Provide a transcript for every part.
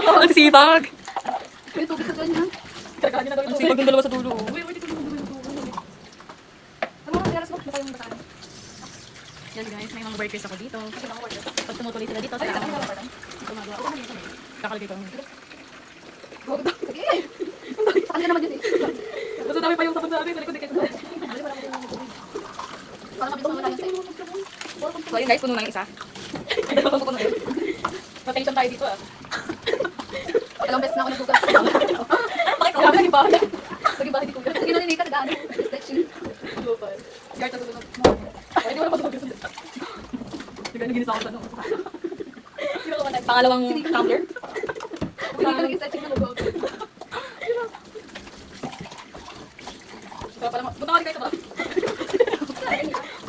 Ang sisipag. May tubig sa doon, ha? Karagahan niya na daw Ang ito. sisipag ng dalawa sa dulo. Uy, wait, ito yung dulo. Ano mga kailas mo? Baka yung bataan. Yan guys, may mga workers ako dito. Pag tumutuloy sila dito, sila ako gumagawa. Kakalagay ko. Huwag daw. Sige. Sa kanila naman yun eh. Basta dami pa yung sabon sa akin. Sa likod, di kayo sabon. Para mabilis naman tayo sa'yo. So ayun guys, puno na yung isa. Matension tayo dito ah. Ilang beses na ako nagbukas. Bakit grabe naging bahay? Naging bahay di kuya. Sige na rin ka, nag-ano. Stretching. Lupal. Yard na susunod. Ay, di mo na matulog yung sunod. Di ka naginis ako sa ano. Di ba kamatay? Pangalawang tumbler. Sige ka nag-stretching na mag-out. Kaya pala, punta ka rin kayo sa bahay.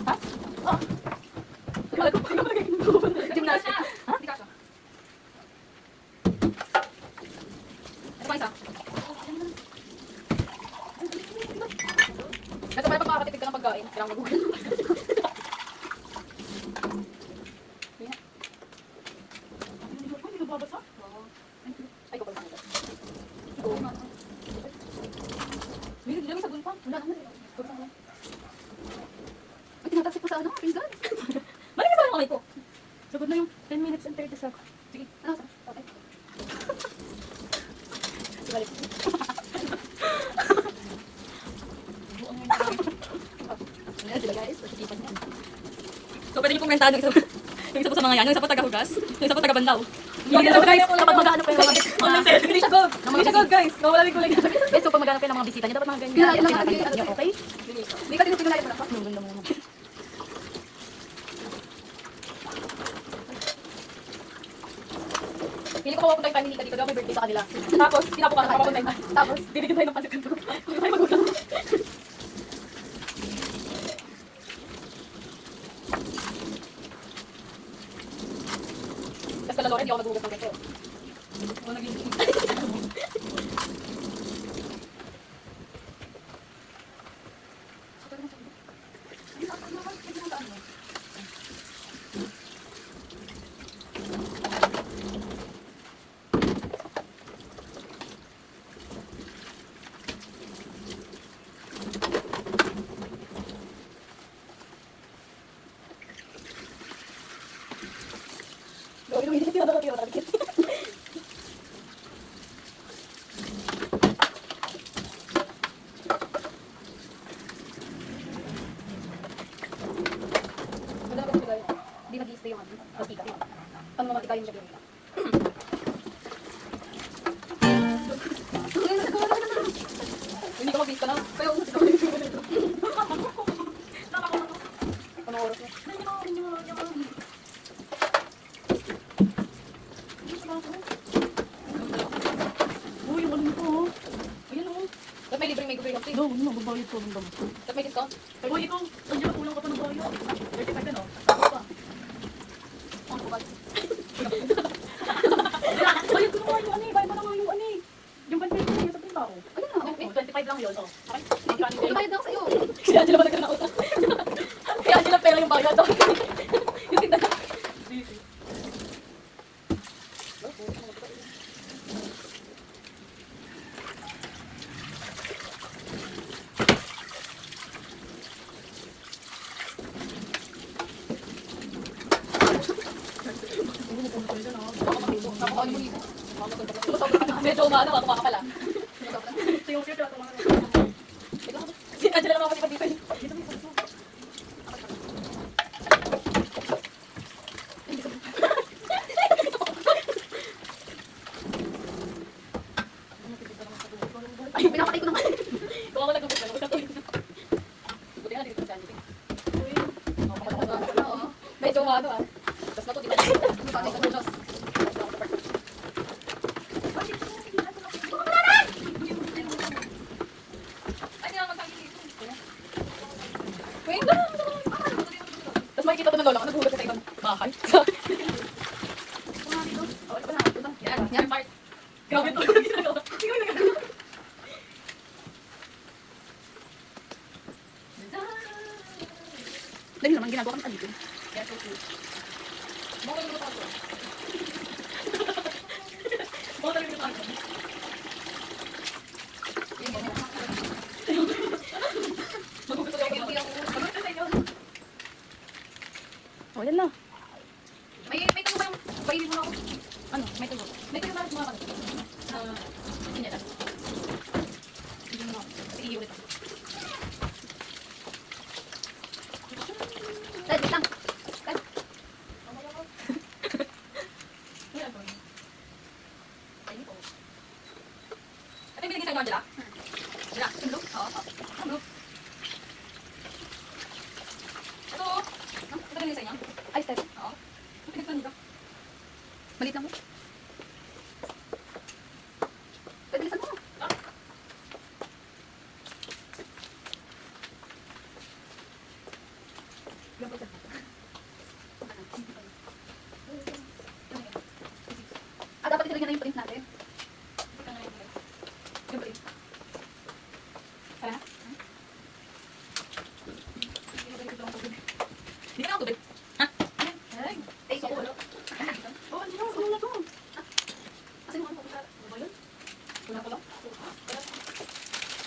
Ha? Ah. Akala ko, paano naging Gymnastic. Ha? Hindi ka siya. Ito pa isa. Ito pala pag makakatipid ka ng pagkain. Kailangan mag-google. Hindi ka babasa? Ay, ko pala. Hindi ka sabon pa. Wala naman. Ay, tinatasik ko sa ano? Pinggan. Mali ka sa kamay ko. Sagot na yung 10 minutes and 30 seconds. Sige. Ano sa? Okay. Balik. Ayan sila guys. Masisipan yan. So pwede niyo pong rentahan yung isa, yung isa po sa mga yan. Yung isa po taga-hugas, yung isa po taga-bandaw. Yung isa guys, Kapag mag-ano pa yung mga online sale. Hindi siya gold. Hindi siya gold guys. Nawala rin kulay. Eh, so pag maghanap kayo ng mga bisita niyo, dapat mga ganyan. Kailangan Yung lagi, pinakita niyo, okay? Hindi ka tinutingnan mo na pa. Yung ganda mo. Hindi ko mapupunta yung family ka dito. Daw may birthday sa kanila. Tapos, pinapukasan ka papunta yung tapos, bibigyan tayo ng pansit kanto. Ay, magulang. Tapos kala Loren, hindi ako naghugas ng ganito. Ako naging... Loren, hindi kita nakakita. Hindi mag-i-stay yung ano. Masika. Ang mamatika yung gabi nila. Hindi ka mag-bis ka na. Kaya umusik ako yung gabi nito. Anong oras na? Uy, yung alam ko. Ayan o. Ba't may libreng may gubernong free? No, no, babayad ko ng damo. Ba't may discount? Uy, ikaw, nandiyan na kulang ka pa ng bayo. 35 ka, no? Ang kubad. Bayad ko naman yung ani, bayad ko naman yung ani. Yung bantay ko yung sa pinta ko. Ayun na, Oh, okay. 25 lang yun, oh. Okay? Ibayad na ako sa'yo. Si Angela ba nagkaroon ng utang? Kaya Angela pera yung bayad. Yung tinda. Medyo umano, ako ka pala. Si Angela naman kasi dito. Ay, pinapatay ko naman. Kung ako nag-ubos na, ubos na to. Buti nga, dito si Angela. Medyo umano ah. Tapos na to, dito. Patay ko sa Diyos. Ay, hindi naman magkakili dito. Wait lang. Tapos makikita to ng lola ko, naghuhugas sa ibang bahay. Yan, yan part. Grabe to. Dali naman, ginagawa kami dito. Yan, so cute. Mga nagluto ako. Mga Oh, yan na. May tubo ba yung bailin mo na ako? Ano? May tubo. May tubo ba yung mga Hindi na. Hindi mo. Kasi iulit ako. Dad, wait lang. Dad. Ito yung binigay sa inyo, Angela? Angela, yung blue? Oo. Ang blue. Ito, ito binigay sa inyo? Ay, step. Oo. Pinagtan nito. Malit lang mo. Pwede lisan mo. Ah, dapat itilagyan na yung print natin. Yung print. Tara na. Hindi ka na ako tubig. Ay, take it. Oo, hindi na. Ano na to? Kasi mo ano pa ano ba yun? Wala ko lang.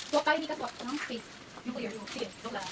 Swak tayo, hindi ka swak. Ano? Face. Yung clear. Sige, joke lang.